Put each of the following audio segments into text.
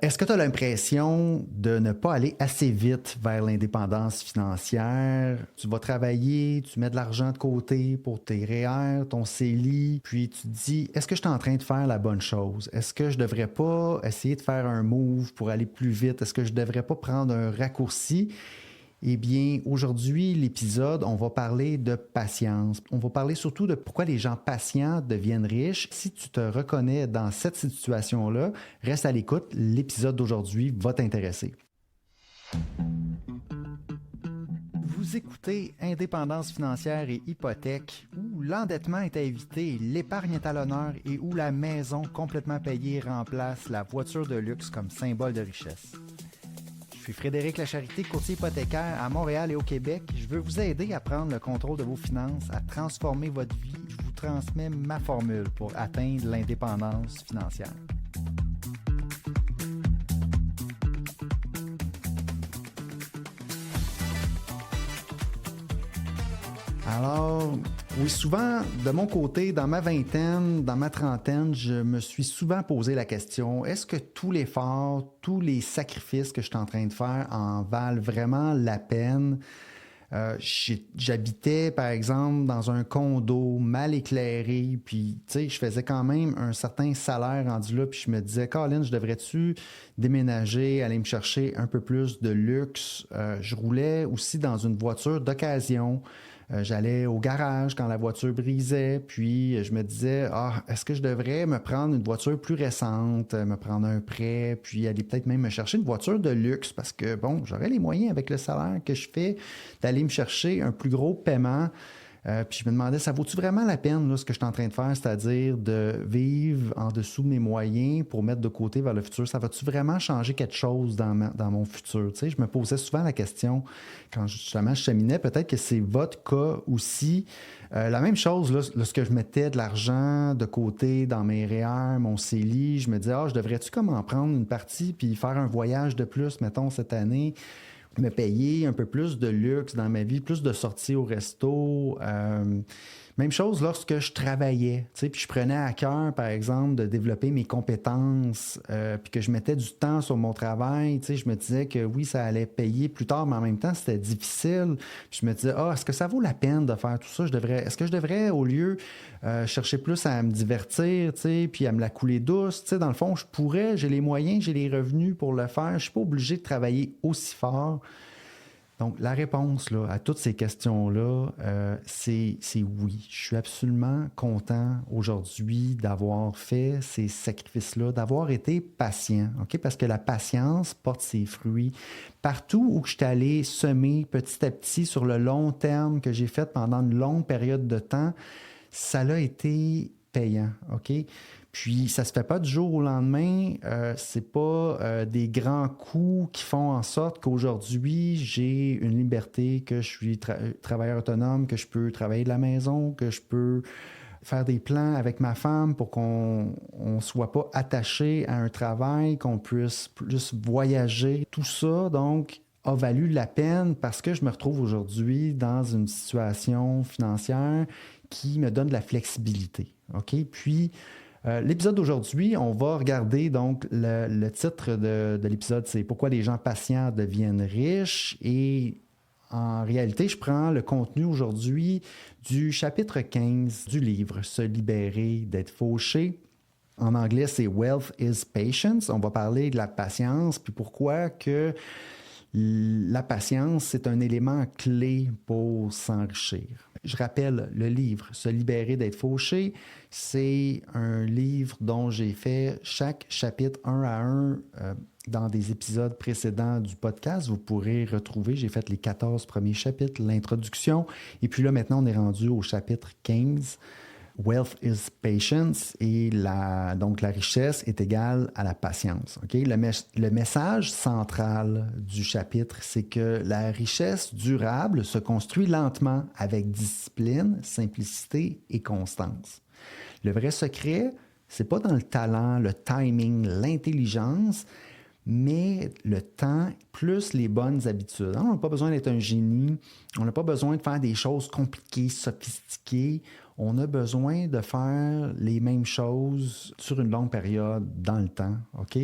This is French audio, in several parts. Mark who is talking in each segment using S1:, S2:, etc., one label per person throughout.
S1: Est-ce que tu as l'impression de ne pas aller assez vite vers l'indépendance financière? Tu vas travailler, tu mets de l'argent de côté pour tes REER, ton CELI, puis tu te dis, est-ce que je suis en train de faire la bonne chose? Est-ce que je devrais pas essayer de faire un move pour aller plus vite? Est-ce que je devrais pas prendre un raccourci? Eh bien, aujourd'hui, l'épisode, on va parler de patience. On va parler surtout de pourquoi les gens patients deviennent riches. Si tu te reconnais dans cette situation-là, reste à l'écoute. L'épisode d'aujourd'hui va t'intéresser. Vous écoutez Indépendance financière et hypothèque, où l'endettement est à éviter, l'épargne est à l'honneur et où la maison complètement payée remplace la voiture de luxe comme symbole de richesse. Je suis Frédéric Lacharité, courtier hypothécaire à Montréal et au Québec. Je veux vous aider à prendre le contrôle de vos finances, à transformer votre vie. Je vous transmets ma formule pour atteindre l'indépendance financière. Alors, oui, souvent, de mon côté, dans ma vingtaine, dans ma trentaine, je me suis souvent posé la question, est-ce que tout l'effort, tous les sacrifices que je suis en train de faire en valent vraiment la peine? J'habitais, par exemple, dans un condo mal éclairé, puis, tu sais, je faisais quand même un certain salaire rendu là, puis je me disais, Colin, je devrais-tu déménager, aller me chercher un peu plus de luxe? Je roulais aussi dans une voiture d'occasion. J'allais au garage quand la voiture brisait, puis je me disais, est-ce que je devrais me prendre une voiture plus récente, me prendre un prêt, puis aller peut-être même me chercher une voiture de luxe, parce que, bon, j'aurais les moyens avec le salaire que je fais d'aller me chercher un plus gros paiement. Puis je me demandais, ça vaut-tu vraiment la peine, là, ce que je suis en train de faire, c'est-à-dire de vivre en dessous de mes moyens pour mettre de côté vers le futur? Ça va-tu vraiment changer quelque chose dans mon futur? Tu sais, je me posais souvent la question quand justement je cheminais. Peut-être que c'est votre cas aussi. La même chose, là, lorsque je mettais de l'argent de côté dans mes REER, mon CELI, je me disais, je devrais-tu comme en prendre une partie puis faire un voyage de plus, mettons, cette année? Me payer un peu plus de luxe dans ma vie, plus de sorties au resto. Même chose lorsque je travaillais, tu sais, puis je prenais à cœur, par exemple, de développer mes compétences, puis que je mettais du temps sur mon travail, tu sais, je me disais que oui, ça allait payer plus tard, mais en même temps, c'était difficile. Puis je me disais, est-ce que ça vaut la peine de faire tout ça? Est-ce que je devrais, au lieu, chercher plus à me divertir, tu sais, puis à me la couler douce, tu sais, dans le fond, j'ai les moyens, j'ai les revenus pour le faire, je suis pas obligé de travailler aussi fort. Donc, la réponse là, à toutes ces questions-là, c'est oui. Je suis absolument content aujourd'hui d'avoir fait ces sacrifices-là, d'avoir été patient, OK? Parce que la patience porte ses fruits. Partout où je suis allé semer petit à petit sur le long terme que j'ai fait pendant une longue période de temps, ça a été payant, OK? Puis, ça ne se fait pas du jour au lendemain. C'est pas des grands coups qui font en sorte qu'aujourd'hui, j'ai une liberté, que je suis travailleur autonome, que je peux travailler de la maison, que je peux faire des plans avec ma femme pour qu'on ne soit pas attaché à un travail, qu'on puisse plus voyager. Tout ça, donc, a valu la peine parce que je me retrouve aujourd'hui dans une situation financière qui me donne de la flexibilité. OK? Puis, l'épisode d'aujourd'hui, on va regarder donc le titre de l'épisode, c'est « Pourquoi les gens patients deviennent riches » et en réalité, je prends le contenu aujourd'hui du chapitre 15 du livre « Se libérer d'être fauché ». En anglais, c'est « Wealth is patience ». On va parler de la patience, puis pourquoi que la patience, c'est un élément clé pour s'enrichir. Je rappelle le livre « Se libérer d'être fauché ». C'est un livre dont j'ai fait chaque chapitre un à un dans des épisodes précédents du podcast. Vous pourrez retrouver, j'ai fait les 14 premiers chapitres, l'introduction. Et puis là, maintenant, on est rendu au chapitre 15. Wealth is patience et donc la richesse est égale à la patience. Okay? Le message central du chapitre, c'est que la richesse durable se construit lentement avec discipline, simplicité et constance. Le vrai secret, c'est pas dans le talent, le timing, l'intelligence, mais le temps plus les bonnes habitudes. On n'a pas besoin d'être un génie, on n'a pas besoin de faire des choses compliquées, sophistiquées. On a besoin de faire les mêmes choses sur une longue période dans le temps. OK?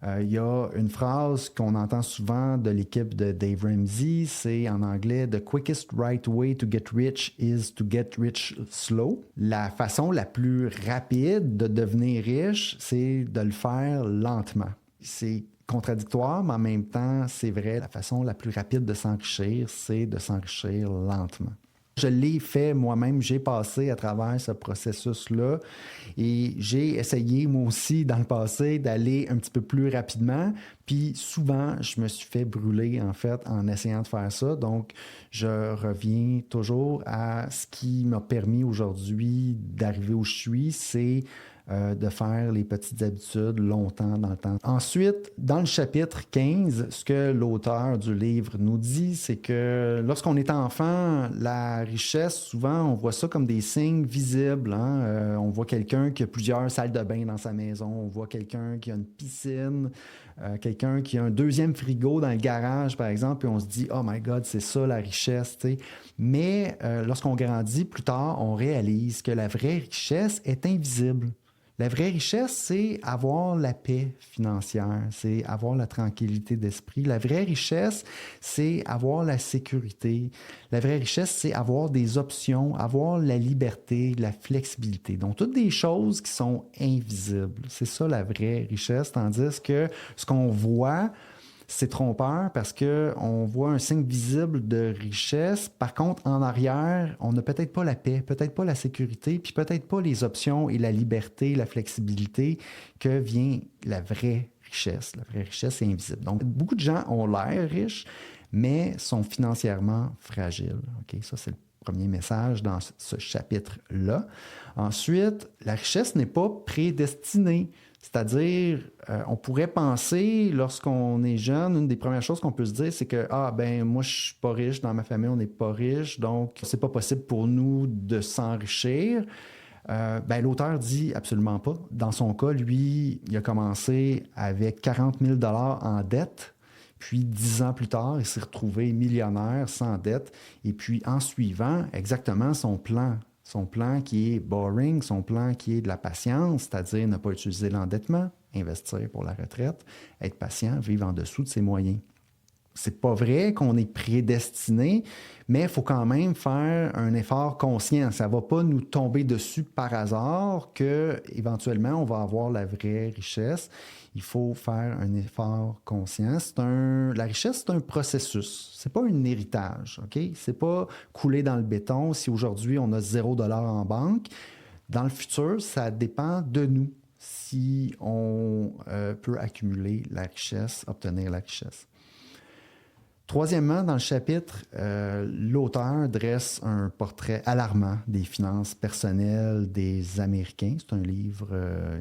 S1: Il y a une phrase qu'on entend souvent de l'équipe de Dave Ramsey, c'est en anglais « The quickest right way to get rich is to get rich slow ». La façon la plus rapide de devenir riche, c'est de le faire lentement. C'est contradictoire, mais en même temps, c'est vrai, la façon la plus rapide de s'enrichir, c'est de s'enrichir lentement. Je l'ai fait moi-même, j'ai passé à travers ce processus-là et j'ai essayé moi aussi dans le passé d'aller un petit peu plus rapidement. Puis souvent, je me suis fait brûler en fait en essayant de faire ça. Donc, je reviens toujours à ce qui m'a permis aujourd'hui d'arriver où je suis, c'est de faire les petites habitudes longtemps dans le temps. Ensuite, dans le chapitre 15, ce que l'auteur du livre nous dit, c'est que lorsqu'on est enfant, la richesse, souvent, on voit ça comme des signes visibles. Hein? On voit quelqu'un qui a plusieurs salles de bain dans sa maison, on voit quelqu'un qui a une piscine, quelqu'un qui a un deuxième frigo dans le garage, par exemple, et on se dit « Oh my God, c'est ça la richesse! » t'sais. Mais lorsqu'on grandit plus tard, on réalise que la vraie richesse est invisible. La vraie richesse, c'est avoir la paix financière, c'est avoir la tranquillité d'esprit. La vraie richesse, c'est avoir la sécurité. La vraie richesse, c'est avoir des options, avoir la liberté, la flexibilité. Donc, toutes des choses qui sont invisibles. C'est ça la vraie richesse, tandis que ce qu'on voit, c'est trompeur parce qu'on voit un signe visible de richesse. Par contre, en arrière, on n'a peut-être pas la paix, peut-être pas la sécurité, puis peut-être pas les options et la liberté, la flexibilité que vient la vraie richesse. La vraie richesse est invisible. Donc, beaucoup de gens ont l'air riches, mais sont financièrement fragiles. Okay? Ça, c'est le premier message dans ce chapitre-là. Ensuite, la richesse n'est pas prédestinée. C'est-à-dire, on pourrait penser, lorsqu'on est jeune, une des premières choses qu'on peut se dire, c'est que, moi, je suis pas riche, dans ma famille, on n'est pas riche, donc c'est pas possible pour nous de s'enrichir. L'auteur dit absolument pas. Dans son cas, lui, il a commencé avec 40 000 $ en dette, puis 10 ans plus tard, il s'est retrouvé millionnaire sans dette, et puis en suivant exactement son plan qui est boring, son plan qui est de la patience, c'est-à-dire ne pas utiliser l'endettement, investir pour la retraite, être patient, vivre en dessous de ses moyens. C'est pas vrai qu'on est prédestiné, mais il faut quand même faire un effort conscient. Ça ne va pas nous tomber dessus par hasard qu'éventuellement, on va avoir la vraie richesse. Il faut faire un effort conscient. La richesse, c'est un processus. Ce n'est pas un héritage. Okay? Ce n'est pas couler dans le béton. Si aujourd'hui, on a 0 $ en banque, dans le futur, ça dépend de nous si on peut accumuler la richesse, obtenir la richesse. Troisièmement, dans le chapitre, l'auteur dresse un portrait alarmant des finances personnelles des Américains. C'est un livre,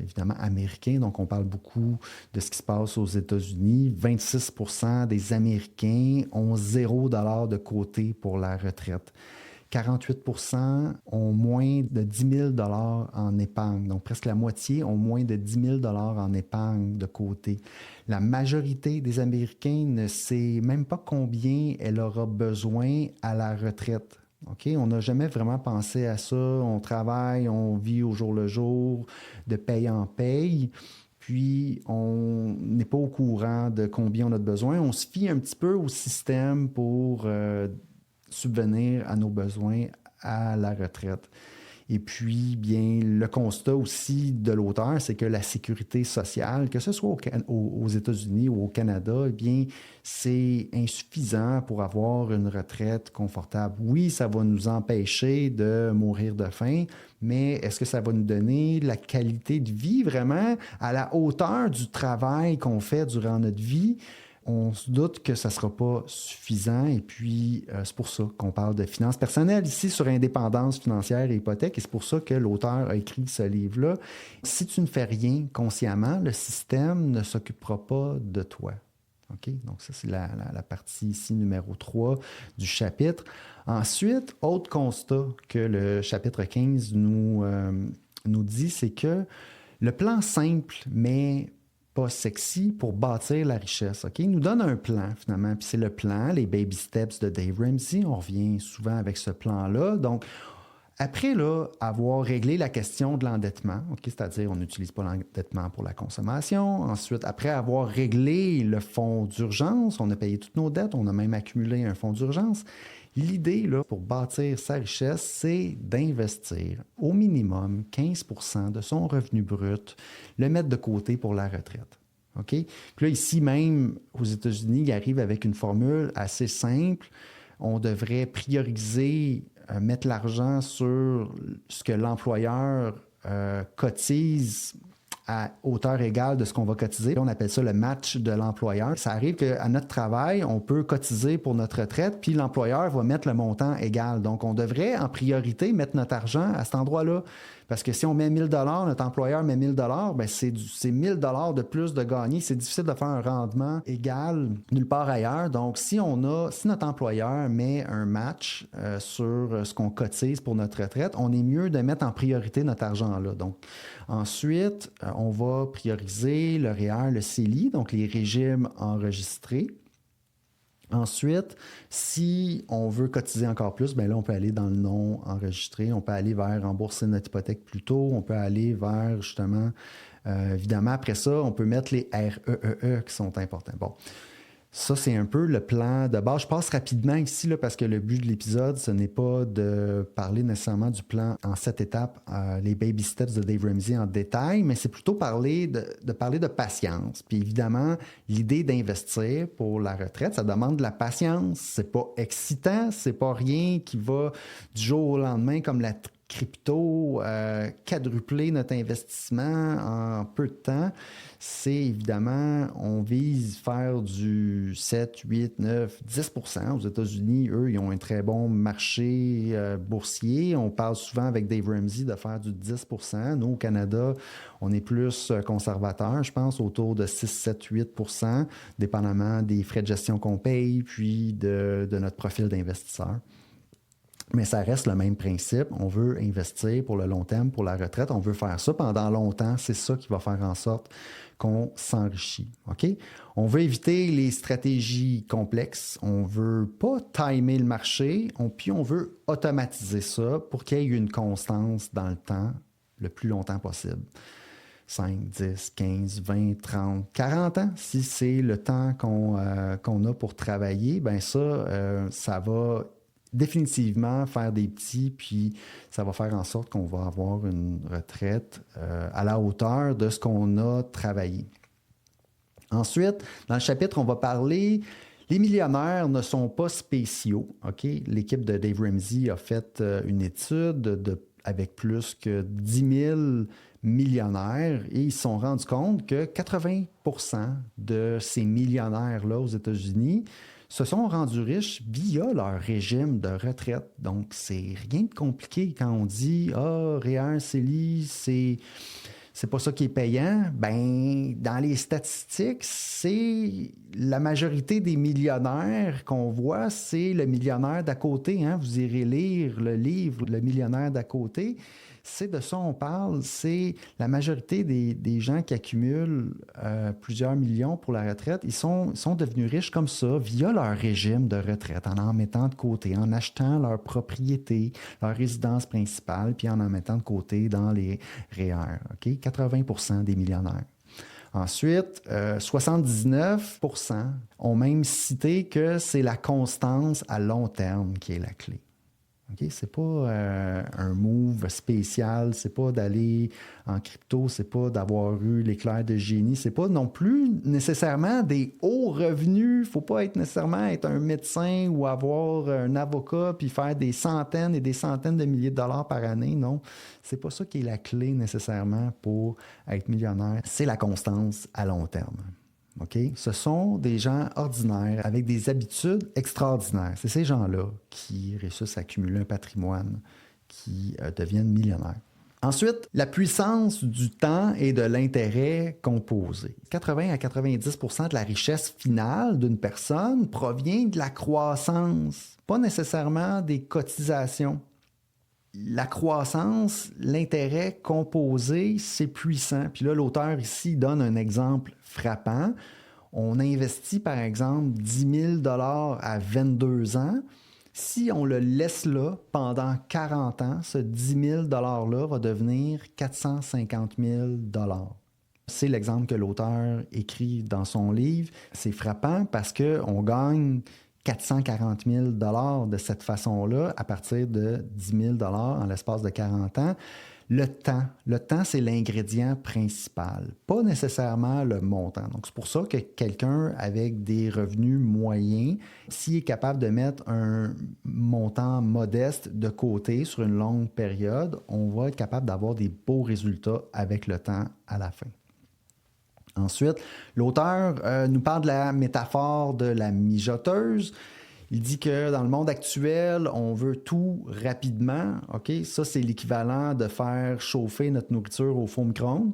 S1: évidemment, américain, donc on parle beaucoup de ce qui se passe aux États-Unis. 26 % des Américains ont 0 $ de côté pour la retraite. 48 % ont moins de 10 000 $ en épargne. Donc, presque la moitié ont moins de 10 000 $ en épargne de côté. La majorité des Américains ne sait même pas combien elle aura besoin à la retraite. Okay? On n'a jamais vraiment pensé à ça. On travaille, on vit au jour le jour, de paye en paye. Puis, on n'est pas au courant de combien on a de besoin. On se fie un petit peu au système pour subvenir à nos besoins à la retraite. Et puis, bien, le constat aussi de l'auteur, c'est que la sécurité sociale, que ce soit aux États-Unis ou au Canada, eh bien, c'est insuffisant pour avoir une retraite confortable. Oui, ça va nous empêcher de mourir de faim, mais est-ce que ça va nous donner la qualité de vie vraiment à la hauteur du travail qu'on fait durant notre vie? On se doute que ça ne sera pas suffisant et puis c'est pour ça qu'on parle de finances personnelles ici sur indépendance financière et hypothèque et c'est pour ça que l'auteur a écrit ce livre-là. Si tu ne fais rien consciemment, le système ne s'occupera pas de toi. Okay? Donc ça, c'est la partie ici numéro 3 du chapitre. Ensuite, autre constat que le chapitre 15 nous dit, c'est que le plan simple, mais pas sexy pour bâtir la richesse. Okay? Il nous donne un plan, finalement, puis c'est le plan, les baby steps de Dave Ramsey. On revient souvent avec ce plan-là. Donc, Après là, avoir réglé la question de l'endettement, c'est-à-dire on n'utilise pas l'endettement pour la consommation. Ensuite, après avoir réglé le fonds d'urgence, on a payé toutes nos dettes, on a même accumulé un fonds d'urgence. L'idée là, pour bâtir sa richesse, c'est d'investir au minimum 15% de son revenu brut, le mettre de côté pour la retraite. OK? Puis là, ici même, aux États-Unis, ils arrivent avec une formule assez simple. On devrait prioriser, mettre l'argent sur ce que l'employeur cotise à hauteur égale de ce qu'on va cotiser. On appelle ça le match de l'employeur. Ça arrive qu'à notre travail, on peut cotiser pour notre retraite, puis l'employeur va mettre le montant égal. Donc, on devrait en priorité mettre notre argent à cet endroit-là. Parce que si on met 1 000 notre employeur met 1 000 ben c'est 1 000 de plus de gagner. C'est difficile de faire un rendement égal nulle part ailleurs. Donc, si notre employeur met un match sur ce qu'on cotise pour notre retraite, on est mieux de mettre en priorité notre argent-là. Donc, ensuite, on va prioriser le REER, le CELI, donc les régimes enregistrés. Ensuite, si on veut cotiser encore plus, bien là, on peut aller dans le non enregistré, on peut aller vers rembourser notre hypothèque plus tôt, on peut aller vers, justement, évidemment, après ça, on peut mettre les REEE qui sont importants. Bon, ça, c'est un peu le plan de base. Je passe rapidement ici là, parce que le but de l'épisode, ce n'est pas de parler nécessairement du plan en 7 étapes, les baby steps de Dave Ramsey en détail, mais c'est plutôt parler de patience. Puis évidemment, l'idée d'investir pour la retraite, ça demande de la patience. C'est pas excitant, c'est pas rien qui va du jour au lendemain comme la crypto, quadrupler notre investissement en peu de temps. C'est évidemment, on vise faire du 7, 8, 9, 10%. Aux États-Unis, eux, ils ont un très bon marché boursier. On parle souvent avec Dave Ramsey de faire du 10%. Nous, au Canada, on est plus conservateur, je pense, autour de 6, 7, 8%, dépendamment des frais de gestion qu'on paye, puis de notre profil d'investisseur. Mais ça reste le même principe. On veut investir pour le long terme, pour la retraite. On veut faire ça pendant longtemps. C'est ça qui va faire en sorte qu'on s'enrichit. OK? On veut éviter les stratégies complexes. On ne veut pas timer le marché. Puis on veut automatiser ça pour qu'il y ait une constance dans le temps le plus longtemps possible. 5, 10, 15, 20, 30, 40 ans, si c'est le temps qu'on a pour travailler, bien ça va définitivement faire des petits, puis ça va faire en sorte qu'on va avoir une retraite à la hauteur de ce qu'on a travaillé. Ensuite, dans le chapitre, on va parler, les millionnaires ne sont pas spéciaux. OK? L'équipe de Dave Ramsey a fait une étude avec plus que 10 000 millionnaires et ils se sont rendus compte que 80% de ces millionnaires-là aux États-Unis se sont rendus riches via leur régime de retraite. Donc, c'est rien de compliqué quand on dit « Ah, REER, CELI, c'est pas ça qui est payant ». Ben, dans les statistiques, c'est la majorité des millionnaires qu'on voit, c'est le millionnaire d'à côté. Hein? Vous irez lire le livre « Le millionnaire d'à côté ». C'est de ça qu'on parle, c'est la majorité des gens qui accumulent plusieurs millions pour la retraite, ils sont devenus riches comme ça via leur régime de retraite, en mettant de côté, en achetant leur propriété, leur résidence principale, puis en mettant de côté dans les REER. OK? 80% des millionnaires. Ensuite, 79% ont même cité que c'est la constance à long terme qui est la clé. Okay? C'est pas un move spécial, c'est pas d'aller en crypto, c'est pas d'avoir eu l'éclair de génie, c'est pas non plus nécessairement des hauts revenus. Faut pas nécessairement être un médecin ou avoir un avocat puis faire des centaines et des centaines de milliers de dollars par année. Non, c'est pas ça qui est la clé nécessairement pour être millionnaire. C'est la constance à long terme. Okay? Ce sont des gens ordinaires avec des habitudes extraordinaires. C'est ces gens-là qui réussissent à accumuler un patrimoine, qui deviennent millionnaires. Ensuite, la puissance du temps et de l'intérêt composé. 80 à 90% de la richesse finale d'une personne provient de la croissance, pas nécessairement des cotisations. La croissance, l'intérêt composé, c'est puissant. Puis là, l'auteur ici donne un exemple frappant. On investit, par exemple, 10 000 $ à 22 ans. Si on le laisse là pendant 40 ans, ce 10 000 $-là va devenir 450 000 $. C'est l'exemple que l'auteur écrit dans son livre. C'est frappant parce qu'on gagne 440 000 $ de cette façon-là à partir de 10 000 $ en l'espace de 40 ans. Le temps, c'est l'ingrédient principal, pas nécessairement le montant. Donc, c'est pour ça que quelqu'un avec des revenus moyens, s'il est capable de mettre un montant modeste de côté sur une longue période, on va être capable d'avoir des beaux résultats avec le temps à la fin. Ensuite, l'auteur nous parle de la métaphore de la mijoteuse. Il dit que dans le monde actuel, on veut tout rapidement. OK? Ça, c'est l'équivalent de faire chauffer notre nourriture au four micro-ondes.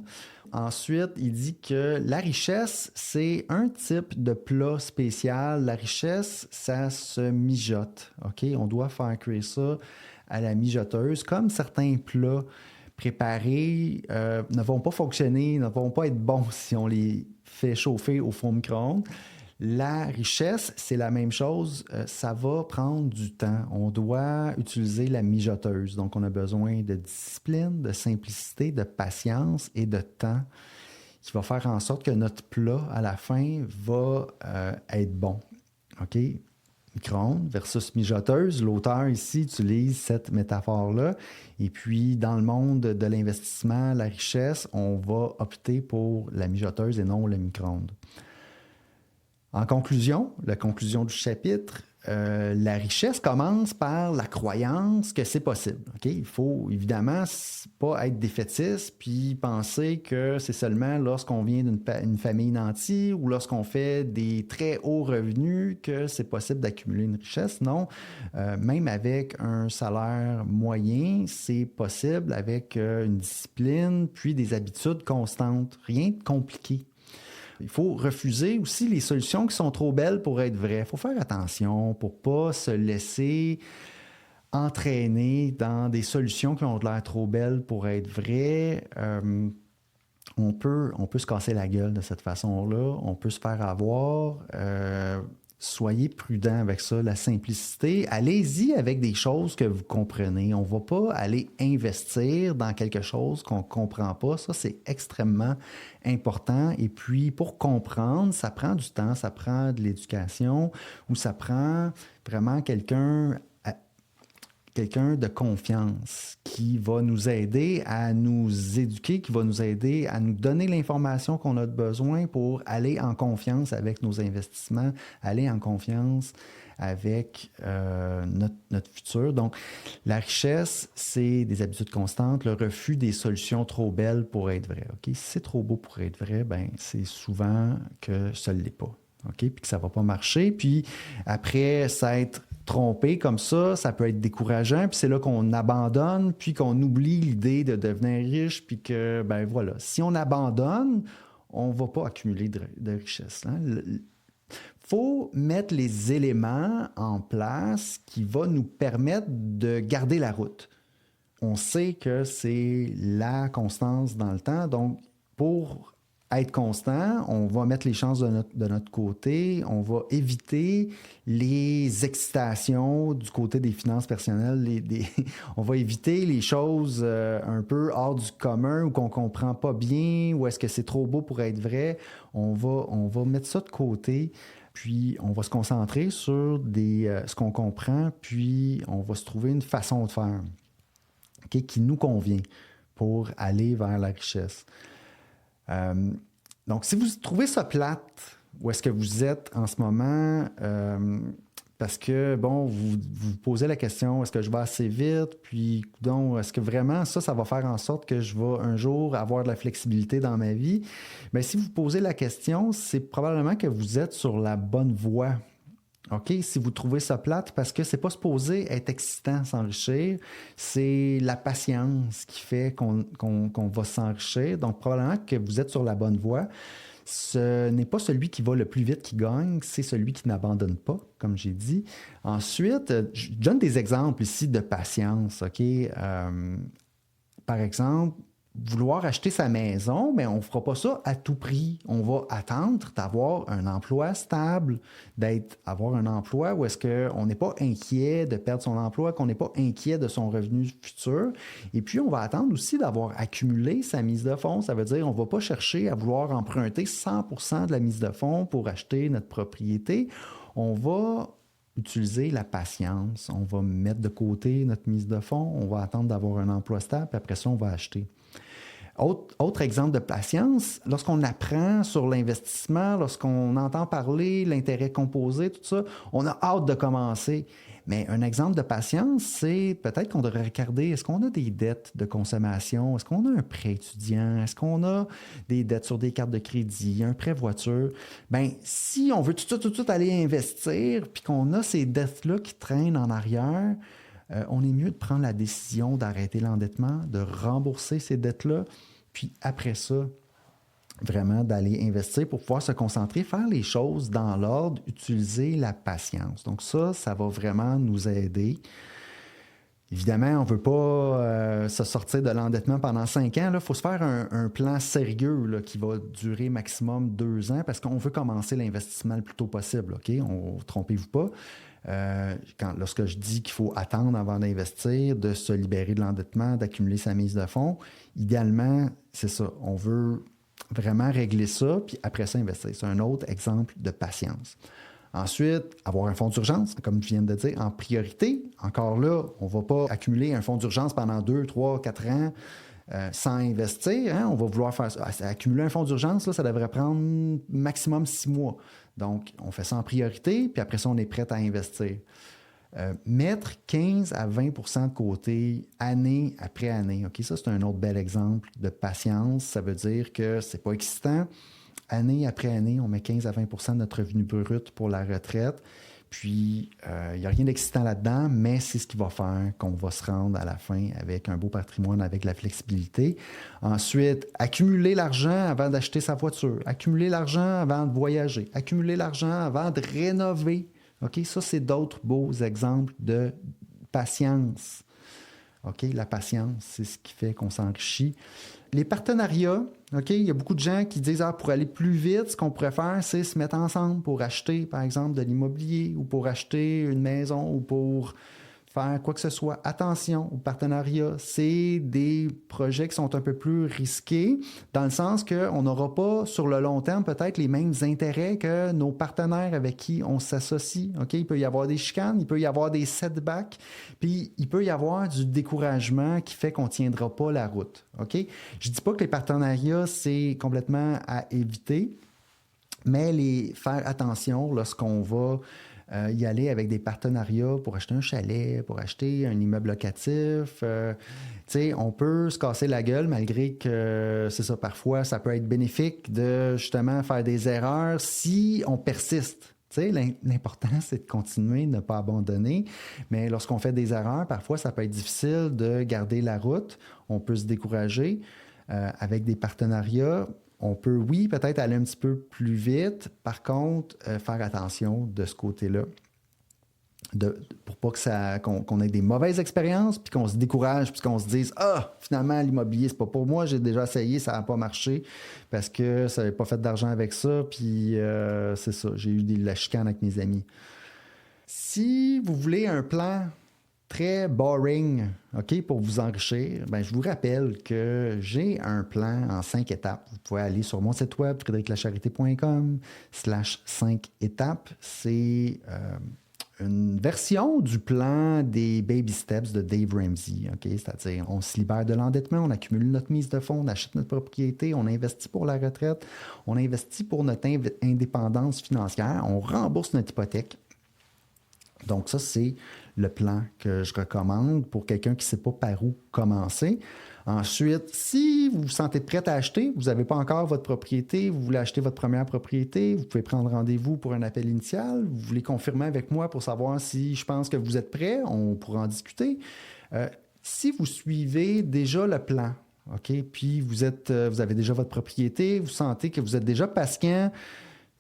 S1: Ensuite, il dit que la richesse, c'est un type de plat spécial. La richesse, ça se mijote. OK? On doit faire cuire ça à la mijoteuse, comme certains plats préparés ne vont pas fonctionner, ne vont pas être bons si on les fait chauffer au four micro-ondes. La richesse, c'est la même chose, ça va prendre du temps. On doit utiliser la mijoteuse. Donc, on a besoin de discipline, de simplicité, de patience et de temps qui va faire en sorte que notre plat, à la fin, va être bon. OK? Micro-ondes versus mijoteuse. L'auteur ici utilise cette métaphore-là. Et puis, dans le monde de l'investissement, la richesse, on va opter pour la mijoteuse et non le micro-ondes. En conclusion, la conclusion du chapitre, la richesse commence par la croyance que c'est possible. Okay? Il faut évidemment pas être défaitiste puis penser que c'est seulement lorsqu'on vient d'une famille nantie ou lorsqu'on fait des très hauts revenus que c'est possible d'accumuler une richesse. Non, même avec un salaire moyen, c'est possible avec une discipline puis des habitudes constantes. Rien de compliqué. Il faut refuser aussi les solutions qui sont trop belles pour être vraies. Il faut faire attention pour ne pas se laisser entraîner dans des solutions qui ont l'air trop belles pour être vraies. On peut se casser la gueule de cette façon-là. On peut se faire avoir. Soyez prudent avec ça, la simplicité. Allez-y avec des choses que vous comprenez. On ne va pas aller investir dans quelque chose qu'on ne comprend pas. Ça, c'est extrêmement important. Et puis, pour comprendre, ça prend du temps, ça prend de l'éducation ou ça prend vraiment quelqu'un de confiance qui va nous aider à nous éduquer, qui va nous aider à nous donner l'information qu'on a besoin pour aller en confiance avec nos investissements, aller en confiance avec notre futur. Donc, la richesse, c'est des habitudes constantes, le refus des solutions trop belles pour être vraies. Okay? Si c'est trop beau pour être vrai, ben c'est souvent que ça ne l'est pas. Okay? Puis que ça ne va pas marcher. Puis après s'être trompé comme ça peut être décourageant. Puis c'est là qu'on abandonne, puis qu'on oublie l'idée de devenir riche. Puis que, ben voilà, si on abandonne, on ne va pas accumuler de richesse. Il faut mettre les éléments en place qui vont nous permettre de garder la route. On sait que c'est la constance dans le temps. Donc, pour être constant, on va mettre les chances de notre côté, on va éviter les excitations du côté des finances personnelles, on va éviter les choses un peu hors du commun ou qu'on ne comprend pas bien ou est-ce que c'est trop beau pour être vrai. On va mettre ça de côté, puis on va se concentrer sur ce qu'on comprend, puis on va se trouver une façon de faire qui nous convient pour aller vers la richesse. Donc, si vous trouvez ça plate, où est-ce que vous êtes en ce moment, parce que, bon, vous posez la question, est-ce que je vais assez vite? Puis, donc, est-ce que vraiment ça va faire en sorte que je vais un jour avoir de la flexibilité dans ma vie? Bien, si vous posez la question, c'est probablement que vous êtes sur la bonne voie. OK? Si vous trouvez ça plate, parce que c'est pas supposé être excitant s'enrichir, c'est la patience qui fait qu'on va s'enrichir. Donc, probablement que vous êtes sur la bonne voie. Ce n'est pas celui qui va le plus vite qui gagne, c'est celui qui n'abandonne pas, comme j'ai dit. Ensuite, je donne des exemples ici de patience. OK? Par exemple, vouloir acheter sa maison, mais on ne fera pas ça à tout prix. On va attendre d'avoir un emploi stable, avoir un emploi où est-ce qu'on n'est pas inquiet de perdre son emploi, qu'on n'est pas inquiet de son revenu futur. Et puis, on va attendre aussi d'avoir accumulé sa mise de fonds. Ça veut dire qu'on ne va pas chercher à vouloir emprunter 100% de la mise de fonds pour acheter notre propriété. On va utiliser la patience. On va mettre de côté notre mise de fonds. On va attendre d'avoir un emploi stable, puis après ça, on va acheter. Autre exemple de patience, lorsqu'on apprend sur l'investissement, lorsqu'on entend parler l'intérêt composé, tout ça, on a hâte de commencer. Mais un exemple de patience, c'est peut-être qu'on devrait regarder, est-ce qu'on a des dettes de consommation? Est-ce qu'on a un prêt étudiant? Est-ce qu'on a des dettes sur des cartes de crédit, un prêt voiture? Bien, si on veut tout de suite aller investir, puis qu'on a ces dettes-là qui traînent en arrière, on est mieux de prendre la décision d'arrêter l'endettement, de rembourser ces dettes-là, puis après ça, vraiment d'aller investir pour pouvoir se concentrer, faire les choses dans l'ordre, utiliser la patience. Donc ça va vraiment nous aider. Évidemment, on ne veut pas se sortir de l'endettement pendant 5 ans. Il faut se faire un plan sérieux là, qui va durer maximum 2 ans parce qu'on veut commencer l'investissement le plus tôt possible. OK? Trompez-vous pas. Lorsque je dis qu'il faut attendre avant d'investir, de se libérer de l'endettement, d'accumuler sa mise de fonds, idéalement, c'est ça. On veut vraiment régler ça, puis après ça, investir. C'est un autre exemple de patience. Ensuite, avoir un fonds d'urgence, comme je viens de dire, en priorité. Encore là, on ne va pas accumuler un fonds d'urgence pendant 2, 3, 4 ans sans investir. Hein? On va vouloir faire ça. Accumuler un fonds d'urgence, là, ça devrait prendre maximum 6 mois. Donc, on fait ça en priorité, puis après ça, on est prêt à investir. Mettre 15 à 20 % de côté année après année. OK, ça, c'est un autre bel exemple de patience. Ça veut dire que c'est pas excitant. Année après année, on met 15 à 20 % de notre revenu brut pour la retraite. Puis, il n'y a rien d'excitant là-dedans, mais c'est ce qui va faire qu'on va se rendre à la fin avec un beau patrimoine, avec la flexibilité. Ensuite, accumuler l'argent avant d'acheter sa voiture, accumuler l'argent avant de voyager, accumuler l'argent avant de rénover. OK? Ça, c'est d'autres beaux exemples de patience. OK? La patience, c'est ce qui fait qu'on s'enrichit. Les partenariats, OK? Il y a beaucoup de gens qui disent pour aller plus vite, ce qu'on pourrait faire, c'est se mettre ensemble pour acheter, par exemple, de l'immobilier ou pour acheter une maison ou pour faire quoi que ce soit. Attention aux partenariats, c'est des projets qui sont un peu plus risqués dans le sens qu'on n'aura pas sur le long terme peut-être les mêmes intérêts que nos partenaires avec qui on s'associe. Okay? Il peut y avoir des chicanes, il peut y avoir des setbacks, puis il peut y avoir du découragement qui fait qu'on ne tiendra pas la route. Okay? Je ne dis pas que les partenariats, c'est complètement à éviter, mais faire attention lorsqu'on va y aller avec des partenariats pour acheter un chalet, pour acheter un immeuble locatif. On peut se casser la gueule malgré que, c'est ça, parfois, ça peut être bénéfique de justement faire des erreurs si on persiste. L'important, c'est de continuer, de ne pas abandonner. Mais lorsqu'on fait des erreurs, parfois, ça peut être difficile de garder la route. On peut se décourager avec des partenariats. On peut, oui, peut-être aller un petit peu plus vite. Par contre, faire attention de ce côté-là pour pas qu'on ait des mauvaises expériences puis qu'on se décourage puis qu'on se dise « Ah, finalement, l'immobilier, c'est pas pour moi. J'ai déjà essayé, ça n'a pas marché parce que ça n'avait pas fait d'argent avec ça. Puis c'est ça, j'ai eu de la chicane avec mes amis. » Si vous voulez un plan très boring, OK, pour vous enrichir, je vous rappelle que j'ai un plan en 5 étapes. Vous pouvez aller sur mon site web, frédériclacharité.com/5 étapes. C'est une version du plan des Baby Steps de Dave Ramsey. OK? C'est-à-dire, on se libère de l'endettement, on accumule notre mise de fonds, on achète notre propriété, on investit pour la retraite, on investit pour notre indépendance financière, on rembourse notre hypothèque. Donc ça, c'est le plan que je recommande pour quelqu'un qui ne sait pas par où commencer. Ensuite, si vous vous sentez prêt à acheter, vous n'avez pas encore votre propriété, vous voulez acheter votre première propriété, vous pouvez prendre rendez-vous pour un appel initial, vous voulez confirmer avec moi pour savoir si je pense que vous êtes prêt, on pourra en discuter. Si vous suivez déjà le plan, OK, puis vous avez déjà votre propriété, vous sentez que vous êtes déjà patient,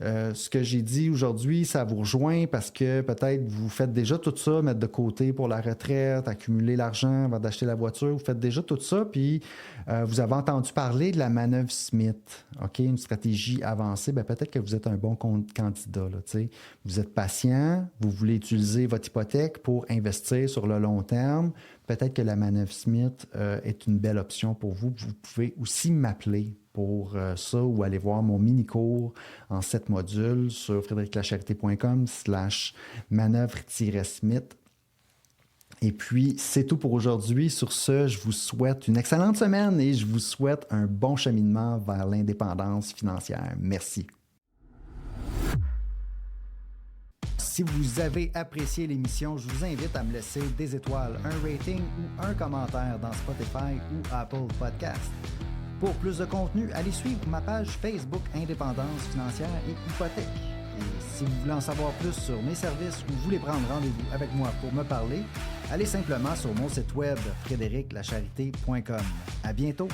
S1: ce que j'ai dit aujourd'hui, ça vous rejoint parce que peut-être vous faites déjà tout ça, mettre de côté pour la retraite, accumuler l'argent avant d'acheter la voiture, vous faites déjà tout ça, puis vous avez entendu parler de la manœuvre Smith, OK, une stratégie avancée, bien, peut-être que vous êtes un bon candidat. Là, t'sais. Vous êtes patient, vous voulez utiliser votre hypothèque pour investir sur le long terme. Peut-être que la manœuvre Smith est une belle option pour vous. Vous pouvez aussi m'appeler pour ça ou aller voir mon mini-cours en 7 modules sur frédériclacharité.com/manœuvre-smith. Et puis, c'est tout pour aujourd'hui. Sur ce, je vous souhaite une excellente semaine et je vous souhaite un bon cheminement vers l'indépendance financière. Merci. Si vous avez apprécié l'émission, je vous invite à me laisser des étoiles, un rating ou un commentaire dans Spotify ou Apple Podcast. Pour plus de contenu, allez suivre ma page Facebook Indépendance financière et hypothèque. Et si vous voulez en savoir plus sur mes services ou voulez prendre rendez-vous avec moi pour me parler, allez simplement sur mon site web frédériclacharité.com. À bientôt!